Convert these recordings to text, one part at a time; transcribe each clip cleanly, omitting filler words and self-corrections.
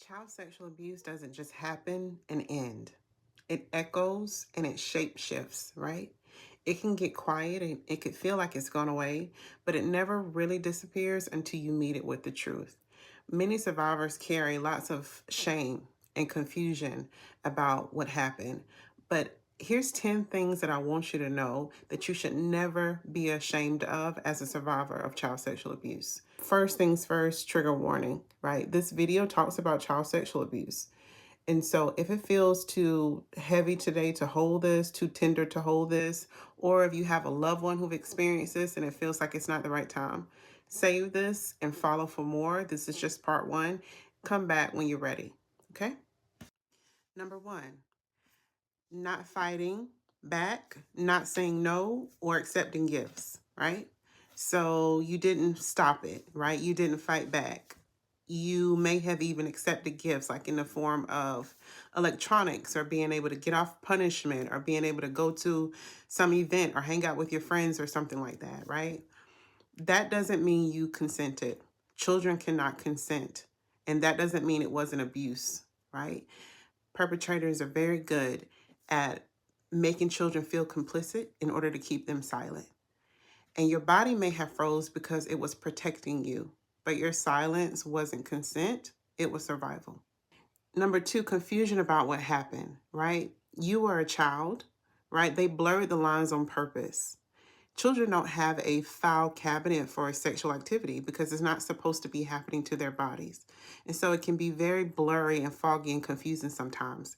Child sexual abuse doesn't just happen and end. It echoes and it shape shifts, right? It can get quiet and it could feel like it's gone away, but it never really disappears until you meet it with the truth. Many survivors carry lots of shame and confusion about what happened, but here's 10 things that I want you to know that you should never be ashamed of as a survivor of child sexual abuse. First things first, trigger warning, right? This video talks about child sexual abuse. And so if it feels too heavy today to hold this, too tender to hold this, or if you have a loved one who've experienced this and it feels like it's not the right time, save this and follow for more. This is just part one. Come back when you're ready. Okay? Number one, not fighting back, not saying no, or accepting gifts, right? So you didn't stop it, right? You didn't fight back. You may have even accepted gifts, like in the form of electronics or being able to get off punishment or being able to go to some event or hang out with your friends or something like that, right? That doesn't mean you consented. Children cannot consent. And that doesn't mean it wasn't abuse, right? Perpetrators are very good at making children feel complicit in order to keep them silent. And your body may have froze because it was protecting you, but your silence wasn't consent, it was survival. Number two, confusion about what happened, right? You were a child, right? They blurred the lines on purpose. Children don't have a file cabinet for sexual activity because it's not supposed to be happening to their bodies. And so it can be very blurry and foggy and confusing sometimes.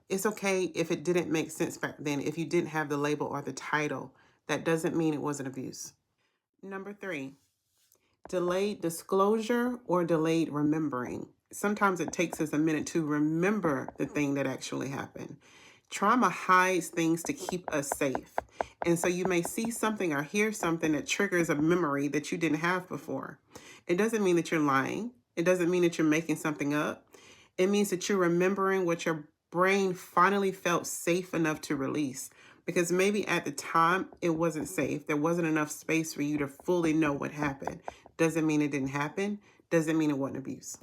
It's okay if it didn't make sense back then, if you didn't have the label or the title. That doesn't mean it wasn't abuse. Number three, delayed disclosure or delayed remembering. Sometimes it takes us a minute to remember the thing that actually happened. Trauma hides things to keep us safe. And so you may see something or hear something that triggers a memory that you didn't have before. It doesn't mean that you're lying. It doesn't mean that you're making something up. It means that you're remembering what your brain finally felt safe enough to release. Because maybe at the time it wasn't safe. There wasn't enough space for you to fully know what happened. Doesn't mean it didn't happen. Doesn't mean it wasn't abuse.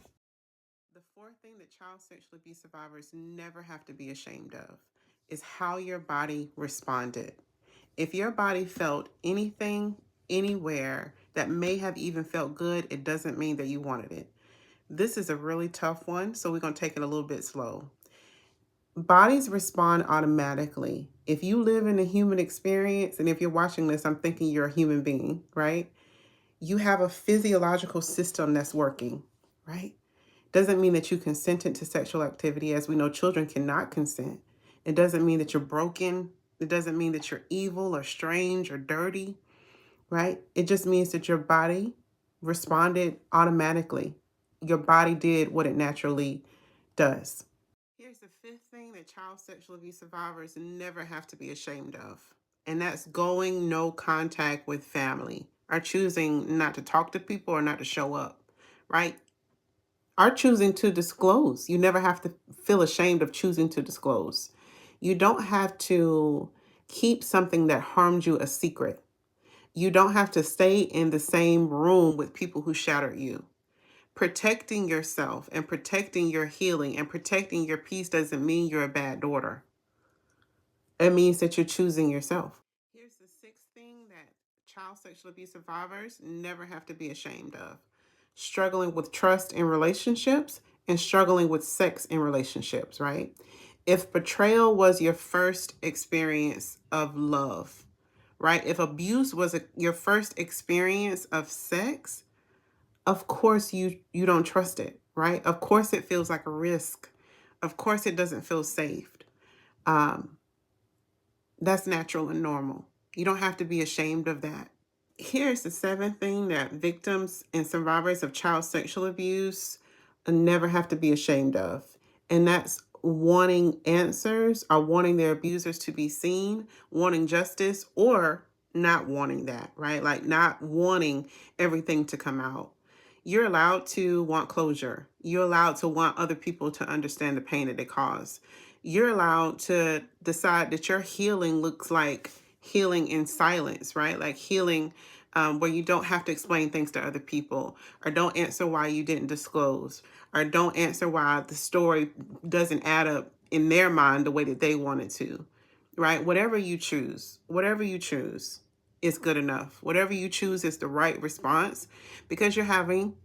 The fourth thing that child sexual abuse survivors never have to be ashamed of is how your body responded. If your body felt anything, anywhere that may have even felt good, it doesn't mean that you wanted it. This is a really tough one, so we're going to take it a little bit slow. Bodies respond automatically. If you live in a human experience, and if you're watching this, I'm thinking you're a human being, right? You have a physiological system that's working, right? Doesn't mean that you consented to sexual activity. As we know, children cannot consent. It doesn't mean that you're broken. It doesn't mean that you're evil or strange or dirty, right? It just means that your body responded automatically. Your body did what it naturally does. Here's the fifth thing that child sexual abuse survivors never have to be ashamed of, and that's going no contact with family or choosing not to talk to people or not to show up, right? Are choosing to disclose. You never have to feel ashamed of choosing to disclose. You don't have to keep something that harmed you a secret. You don't have to stay in the same room with people who shattered you. Protecting yourself and protecting your healing and protecting your peace doesn't mean you're a bad daughter. It means that you're choosing yourself. Here's the sixth thing that child sexual abuse survivors never have to be ashamed of: struggling with trust in relationships and struggling with sex in relationships, right? If betrayal was your first experience of love, right? If abuse was your first experience of sex, of course you don't trust it, right? Of course it feels like a risk. Of course it doesn't feel safe. Um, that's natural and normal. You don't have to be ashamed of that. Here's the seventh thing that victims and survivors of child sexual abuse never have to be ashamed of, and that's wanting answers or wanting their abusers to be seen, wanting justice, or not wanting that, right? Like not wanting everything to come out. You're allowed to want closure. You're allowed to want other people to understand the pain that they cause. You're allowed to decide that your healing looks like healing in silence, right? Like healing where you don't have to explain things to other people, or don't answer why you didn't disclose, or don't answer why the story doesn't add up in their mind the way that they want it to, right? Whatever you choose is good enough. Whatever you choose is the right response, because you're having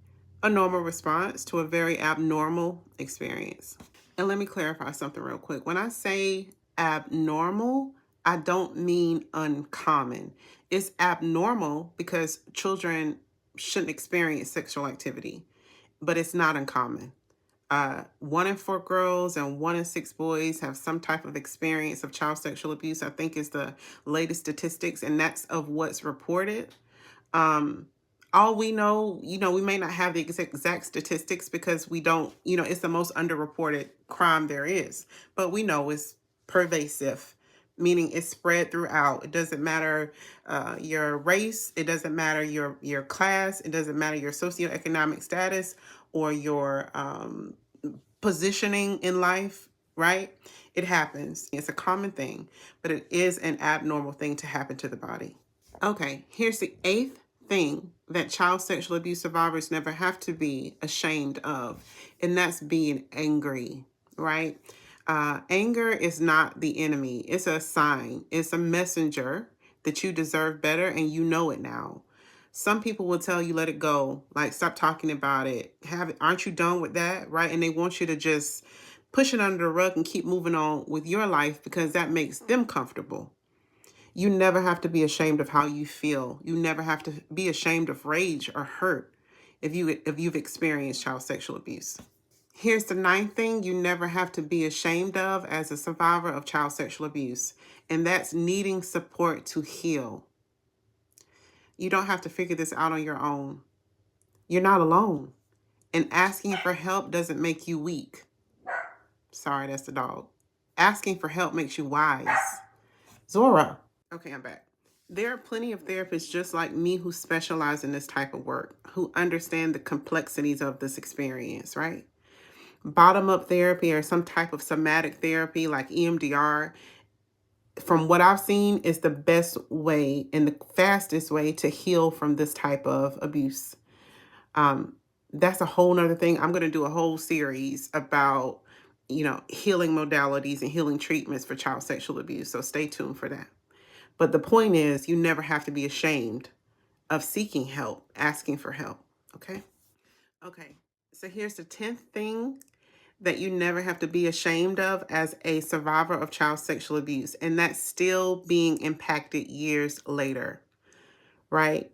a normal response to a very abnormal experience. And let me clarify something real quick. When I say abnormal, I don't mean uncommon. It's abnormal because children shouldn't experience sexual activity, but it's not uncommon. 1 in 4 girls and 1 in 6 boys have some type of experience of child sexual abuse, I think is the latest statistics, and that's of what's reported. Um, all we know, we may not have the exact statistics because we don't, it's the most underreported crime there is, but we know it's pervasive, meaning it's spread throughout. It doesn't matter your race, it doesn't matter your class, it doesn't matter your socioeconomic status or your positioning in life, right? It happens. It's a common thing, but it is an abnormal thing to happen to the body. Okay, here's the 8th thing that child sexual abuse survivors never have to be ashamed of, and that's being angry, right? Anger is not the enemy. It's a sign. It's a messenger that you deserve better, and you know it now. Some people will tell you, let it go, like stop talking about it. Aren't you done with that, right? And they want you to just push it under the rug and keep moving on with your life because that makes them comfortable. You never have to be ashamed of how you feel. You never have to be ashamed of rage or hurt if you've experienced child sexual abuse. Here's the 9th thing you never have to be ashamed of as a survivor of child sexual abuse, and that's needing support to heal. You don't have to figure this out on your own. You're not alone. And asking for help doesn't make you weak. Sorry, that's the dog. Asking for help makes you wise. Zora. Okay, I'm back. There are plenty of therapists just like me who specialize in this type of work, who understand the complexities of this experience, right? Bottom-up therapy or some type of somatic therapy like EMDR, from what I've seen, is the best way and the fastest way to heal from this type of abuse. That's a whole nother thing. I'm going to do a whole series about, healing modalities and healing treatments for child sexual abuse. So stay tuned for that. But the point is, you never have to be ashamed of seeking help, asking for help. Okay. Okay. So here's the 10th thing that you never have to be ashamed of as a survivor of child sexual abuse. And that's still being impacted years later, right?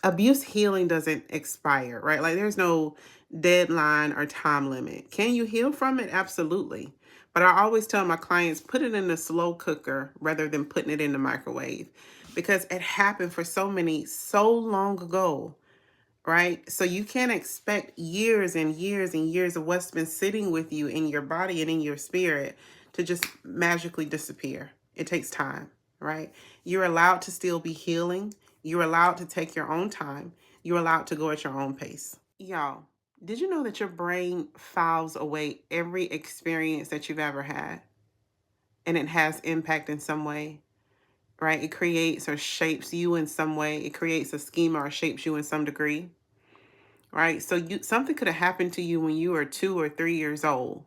Abuse healing doesn't expire, right? Like there's no deadline or time limit. Can you heal from it? Absolutely. But I always tell my clients, put it in the slow cooker rather than putting it in the microwave, because it happened for so long ago, right? So you can't expect years and years and years of what's been sitting with you in your body and in your spirit to just magically disappear. It takes time, right? You're allowed to still be healing. You're allowed to take your own time. You're allowed to go at your own pace. Y'all, did you know that your brain files away every experience that you've ever had? And it has impact in some way, right? It creates or shapes you in some way. It creates a schema or shapes you in some degree, right? So something could have happened to you when you were 2 or 3 years old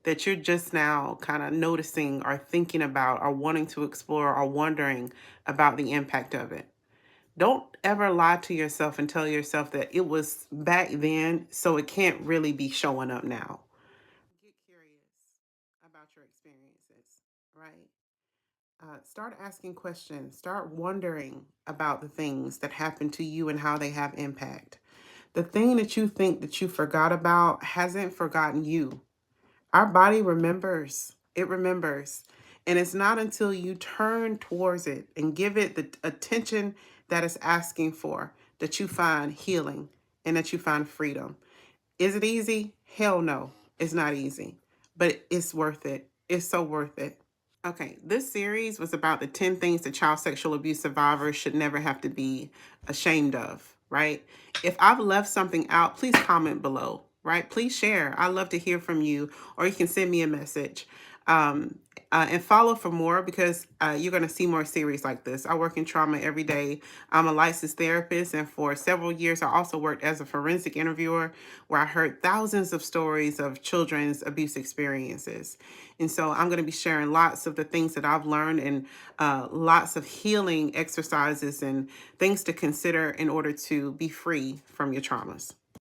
that you're just now kind of noticing or thinking about or wanting to explore or wondering about the impact of it. Don't ever lie to yourself and tell yourself that it was back then, so it can't really be showing up now. Get curious about your experiences, right? Start asking questions. Start wondering about the things that happen to you and how they have impact. The thing that you think that you forgot about hasn't forgotten you. Our body remembers. It remembers. And it's not until you turn towards it and give it the attention that it's asking for that you find healing and that you find freedom. Is it easy? Hell no. It's not easy. But it's worth it. It's so worth it. Okay, this series was about the 10 things that child sexual abuse survivors should never have to be ashamed of, right? If I've left something out, please comment below, right? Please share. I love to hear from you, or you can send me a message. Um, and follow for more, because you're going to see more series like this. I work in trauma every day. I'm a licensed therapist, and for several years, I also worked as a forensic interviewer where I heard thousands of stories of children's abuse experiences. And so I'm going to be sharing lots of the things that I've learned, and lots of healing exercises and things to consider in order to be free from your traumas.